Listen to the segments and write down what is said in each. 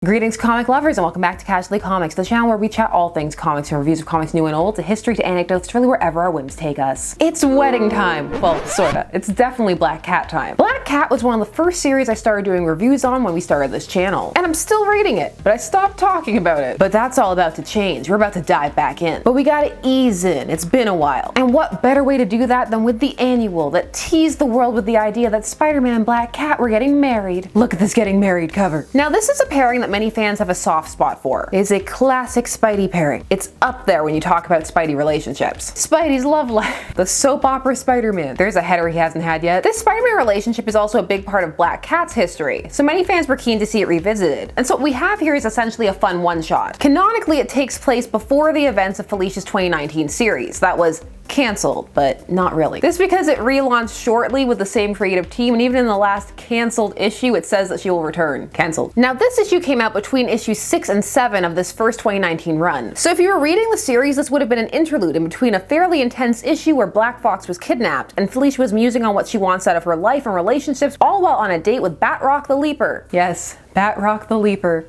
Greetings comic lovers and welcome back to Casually Comics, the channel where we chat all things comics, from reviews of comics new and old to history to anecdotes to really wherever our whims take us. It's wedding time. Well, sorta. It's definitely Black Cat time. Black Cat was one of the first series I started doing reviews on when we started this channel. And I'm still reading it, but I stopped talking about it. But that's all about to change. We're about to dive back in. But we gotta ease in. It's been a while. And what better way to do that than with the annual that teased the world with the idea that Spider-Man and Black Cat were getting married. Look at this getting married cover. Now this is a pairing that many fans have a soft spot for. It is a classic Spidey pairing. It's up there when you talk about Spidey relationships. Spidey's love life. The soap opera Spider-Man. There's a header he hasn't had yet. This Spider-Man relationship is also a big part of Black Cat's history, so many fans were keen to see it revisited. And so what we have here is essentially a fun one-shot. Canonically, it takes place before the events of Felicia's 2019 series. That was cancelled, but not really. This because it relaunched shortly with the same creative team, and even in the last cancelled issue it says that she will return. Cancelled. Now this issue came out between issues 6 and 7 of this first 2019 run. So if you were reading the series, this would have been an interlude in between a fairly intense issue where Black Fox was kidnapped and Felicia was musing on what she wants out of her life and relationships, all while on a date with Batroc the Leaper. Yes, Batroc the Leaper.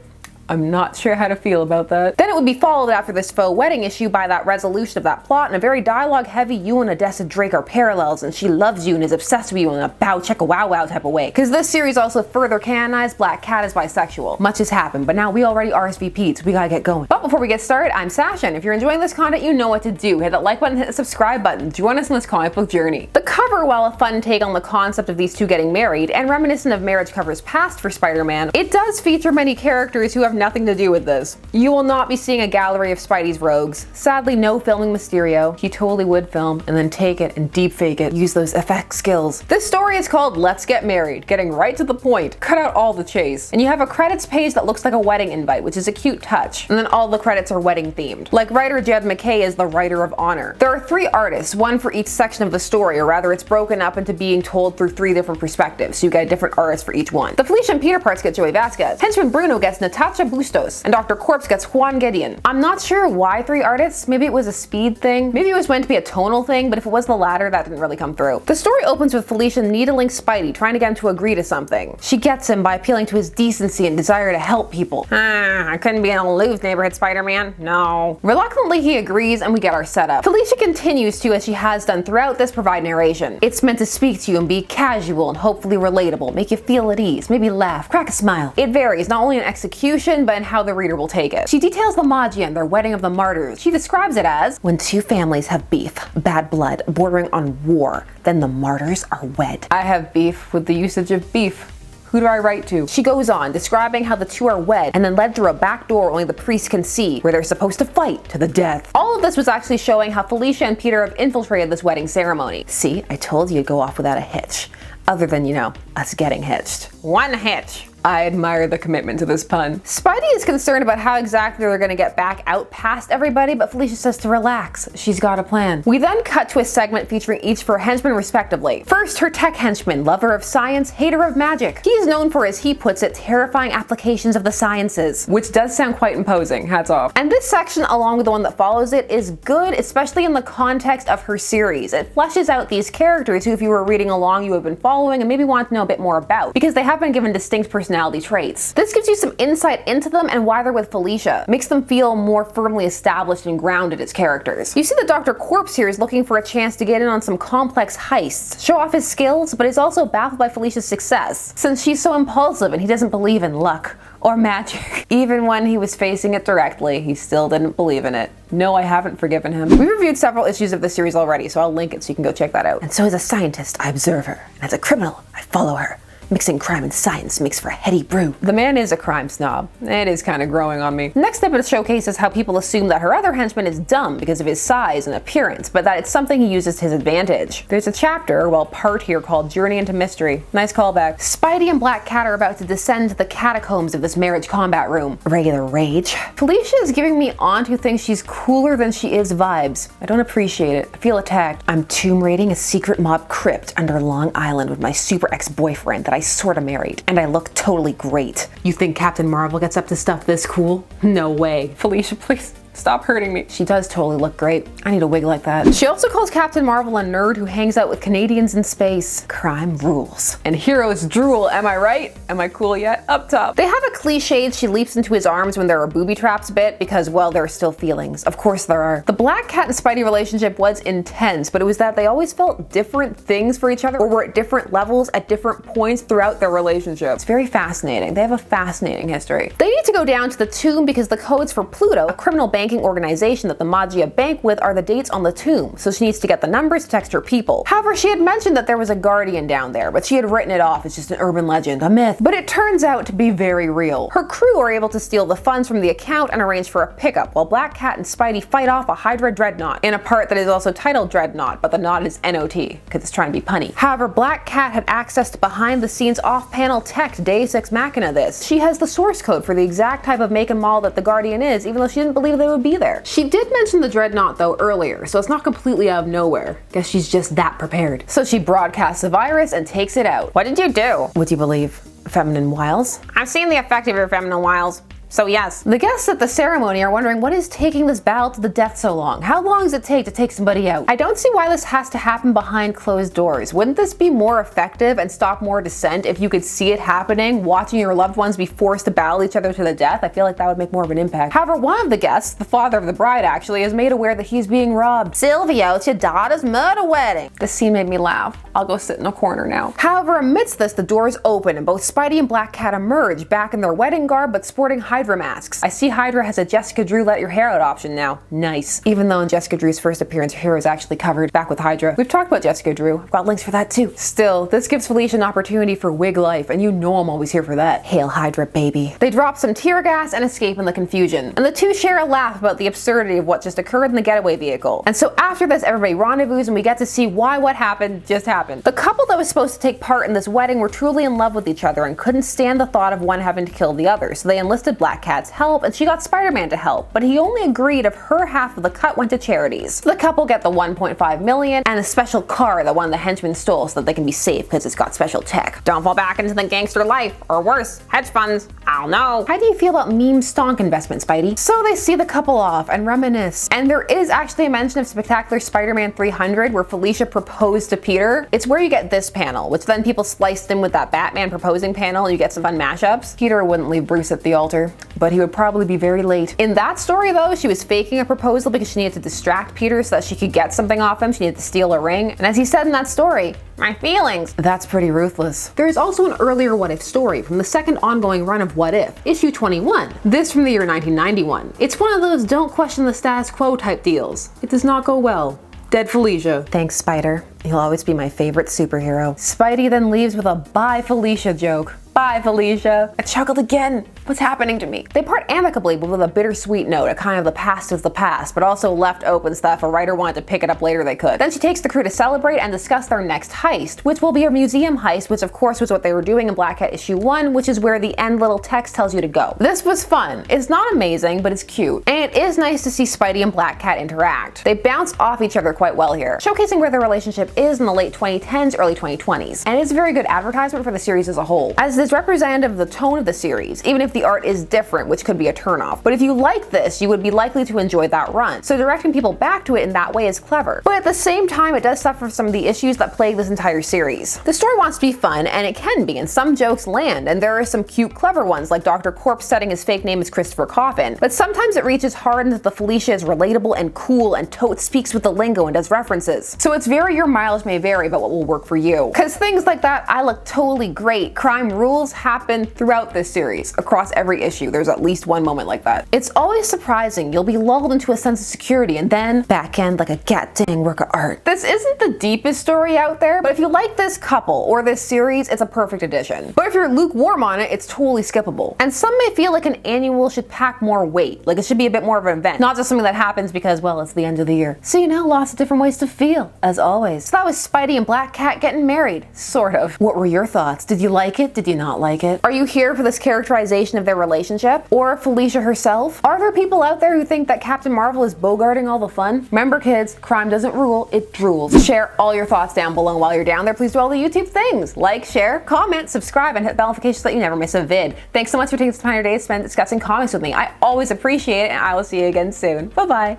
I'm not sure how to feel about that. Then it would be followed after this faux wedding issue by that resolution of that plot in a very dialogue-heavy you and Odessa Drake are parallels and she loves you and is obsessed with you in a bow checka wow wow type of way. Because this series also further canonized Black Cat as bisexual. Much has happened, but now we already RSVP'd, so we gotta get going. But before we get started, I'm Sasha, and if you're enjoying this content, you know what to do. Hit that like button, hit the subscribe button. Join us in this comic book journey. The cover, while a fun take on the concept of these two getting married and reminiscent of marriage covers past for Spider-Man, it does feature many characters who have nothing to do with this. You will not be seeing a gallery of Spidey's rogues. Sadly, no filming Mysterio. He totally would film and then take it and deep fake it. Use those effect skills. This story is called Let's Get Married, getting right to the point. Cut out all the chase. And you have a credits page that looks like a wedding invite, which is a cute touch. And then all the credits are wedding themed. Like writer Jed McKay is the writer of honor. There are 3 artists, one for each section of the story, or rather it's broken up into being told through 3 different perspectives, so you get a different artist for each one. The Felicia and Peter parts get Joey Vasquez. Henchman Bruno gets Natasha Bustos, and Dr. Corpse gets Juan Gideon. I'm not sure why 3 artists. Maybe it was a speed thing. Maybe it was meant to be a tonal thing, but if it was the latter, that didn't really come through. The story opens with Felicia needling Spidey, trying to get him to agree to something. She gets him by appealing to his decency and desire to help people. I couldn't be an aloof neighborhood Spider-Man. No. Reluctantly, he agrees, and we get our setup. Felicia continues to, as she has done throughout this, provide narration. It's meant to speak to you and be casual and hopefully relatable, make you feel at ease, maybe laugh, crack a smile. It varies, not only in execution, but in how the reader will take it. She details the Magi and their wedding of the martyrs. She describes it as, when 2 families have beef, bad blood, bordering on war, then the martyrs are wed. I have beef with the usage of beef. Who do I write to? She goes on, describing how the 2 are wed and then led through a back door only the priest can see, where they're supposed to fight to the death. All of this was actually showing how Felicia and Peter have infiltrated this wedding ceremony. See, I told you to go off without a hitch. Other than, you know, us getting hitched. One hitch. I admire the commitment to this pun. Spidey is concerned about how exactly they're gonna get back out past everybody, but Felicia says to relax. She's got a plan. We then cut to a segment featuring each of her henchmen respectively. First, her tech henchman, lover of science, hater of magic. He's known for, as he puts it, terrifying applications of the sciences, which does sound quite imposing, hats off. And this section, along with the one that follows it, is good, especially in the context of her series. It fleshes out these characters who, if you were reading along, you have been following and maybe want to know a bit more about, because they have been given distinct personality traits. This gives you some insight into them and why they're with Felicia. Makes them feel more firmly established and grounded as characters. You see that Dr. Corpse here is looking for a chance to get in on some complex heists, show off his skills, but is also baffled by Felicia's success, since she's so impulsive and he doesn't believe in luck or magic. Even when he was facing it directly, he still didn't believe in it. No, I haven't forgiven him. We reviewed several issues of this series already, so I'll link it so you can go check that out. And so as a scientist, I observe her, and as a criminal, I follow her. Mixing crime and science makes for a heady brew. The man is a crime snob. It is kind of growing on me. Next step, it showcases how people assume that her other henchman is dumb because of his size and appearance, but that it's something he uses to his advantage. There's a chapter, well, part here, called Journey into Mystery. Nice callback. Spidey and Black Cat are about to descend to the catacombs of this marriage combat room. Regular rage. Felicia is giving me aunt who thinks she's cooler than she is vibes. I don't appreciate it. I feel attacked. I'm tomb raiding a secret mob crypt under Long Island with my super ex-boyfriend that I sorta married, and I look totally great. You think Captain Marvel gets up to stuff this cool? No way. Felicia, please. Stop hurting me. She does totally look great. I need a wig like that. She also calls Captain Marvel a nerd who hangs out with Canadians in space. Crime rules. And heroes drool, am I right? Am I cool yet? Up top. They have a cliched she leaps into his arms when there are booby traps bit because, well, there are still feelings. Of course there are. The Black Cat and Spidey relationship was intense, but it was that they always felt different things for each other or were at different levels at different points throughout their relationship. It's very fascinating. They have a fascinating history. They need to go down to the tomb because the codes for Pluto, a criminal banking organization that the Magia bank with, are the dates on the tomb, so she needs to get the numbers to text her people. However, she had mentioned that there was a guardian down there, but she had written it off as just an urban legend, a myth. But it turns out to be very real. Her crew are able to steal the funds from the account and arrange for a pickup, while Black Cat and Spidey fight off a Hydra dreadnought in a part that is also titled Dreadnought, but the knot is N-O-T, because it's trying to be punny. However, Black Cat had access to behind-the-scenes off-panel tech to Deus Ex Machina this. She has the source code for the exact type of make and model that the Guardian is, even though she didn't believe they would be there. She did mention the Dreadnought though earlier, so it's not completely out of nowhere. Guess she's just that prepared. So she broadcasts the virus and takes it out. What did you do? What do you believe? Feminine wiles? I've seen the effect of your feminine wiles. So yes. The guests at the ceremony are wondering what is taking this battle to the death so long? How long does it take to take somebody out? I don't see why this has to happen behind closed doors. Wouldn't this be more effective and stop more dissent if you could see it happening, watching your loved ones be forced to battle each other to the death? I feel like that would make more of an impact. However, one of the guests, the father of the bride actually, is made aware that he's being robbed. Silvio, it's your daughter's murder wedding. This scene made me laugh. I'll go sit in a corner now. However, amidst this, the doors open and both Spidey and Black Cat emerge, back in their wedding garb but sporting Hydra masks. I see Hydra has a Jessica Drew let your hair out option now. Nice. Even though in Jessica Drew's first appearance, her hair is actually covered. Back with Hydra. We've talked about Jessica Drew. I've got links for that too. Still, this gives Felicia an opportunity for wig life, and you know I'm always here for that. Hail Hydra, baby. They drop some tear gas and escape in the confusion. And the two share a laugh about the absurdity of what just occurred in the getaway vehicle. And so after this, everybody rendezvous and we get to see why what happened just happened. The couple that was supposed to take part in this wedding were truly in love with each other and couldn't stand the thought of one having to kill the other, so they enlisted Black Cat's help and she got Spider-Man to help, but he only agreed if her half of the cut went to charities. The couple get the 1.5 million and a special car that one of the henchmen stole so that they can be safe because it's got special tech. Don't fall back into the gangster life, or worse, hedge funds. I'll know. How do you feel about meme stonk investment, Spidey? So they see the couple off and reminisce, and there is actually a mention of Spectacular Spider-Man 300 where Felicia proposed to Peter. It's where you get this panel, which then people sliced in with that Batman proposing panel and you get some fun mashups. Peter wouldn't leave Bruce at the altar, but he would probably be very late. In that story though, she was faking a proposal because she needed to distract Peter so that she could get something off him. She needed to steal a ring, and as he said in that story, my feelings. That's pretty ruthless. There is also an earlier What If story from the second ongoing run of What If, issue 21. This from the year 1991. It's one of those don't question the status quo type deals. It does not go well. Dead Felicia. Thanks, Spider. You'll always be my favorite superhero. Spidey then leaves with a bye Felicia joke. Bye, Felicia. I chuckled again. What's happening to me? They part amicably, but with a bittersweet note, a kind of the past is the past, but also left open stuff if a writer wanted to pick it up later they could. Then she takes the crew to celebrate and discuss their next heist, which will be a museum heist, which of course was what they were doing in Black Cat issue 1, which is where the end little text tells you to go. This was fun. It's not amazing, but it's cute. And it is nice to see Spidey and Black Cat interact. They bounce off each other quite well here, showcasing where their relationship is in the late 2010s, early 2020s. And it's a very good advertisement for the series as a whole, as it is representative of the tone of the series, even if the art is different, which could be a turnoff. But if you like this, you would be likely to enjoy that run. So directing people back to it in that way is clever. But at the same time, it does suffer some of the issues that plague this entire series. The story wants to be fun, and it can be, and some jokes land, and there are some cute, clever ones, like Dr. Corpse setting his fake name as Christopher Coffin. But sometimes it reaches hard into the Felicia is relatable and cool, and totes speaks with the lingo and does references. So it's very your mileage may vary about what will work for you. Cause things like that, I look totally great, crime rules happen throughout this series. Across every issue, there's at least one moment like that. It's always surprising. You'll be lulled into a sense of security and then back end like a goddamn work of art. This isn't the deepest story out there, but if you like this couple or this series, it's a perfect addition. But if you're lukewarm on it, it's totally skippable. And some may feel like an annual should pack more weight, like it should be a bit more of an event, not just something that happens because, well, it's the end of the year. So you know, lots of different ways to feel, as always. So that was Spidey and Black Cat getting married, sort of. What were your thoughts? Did you like it? Did you not like it? Are you here for this characterization of their relationship? Or Felicia herself? Are there people out there who think that Captain Marvel is bogarting all the fun? Remember kids, crime doesn't rule, it drools. Share all your thoughts down below. While you're down there, please do all the YouTube things. Like, share, comment, subscribe, and hit the notifications so that you never miss a vid. Thanks so much for taking some time of your day to spend discussing comics with me. I always appreciate it, and I will see you again soon. Bye-bye.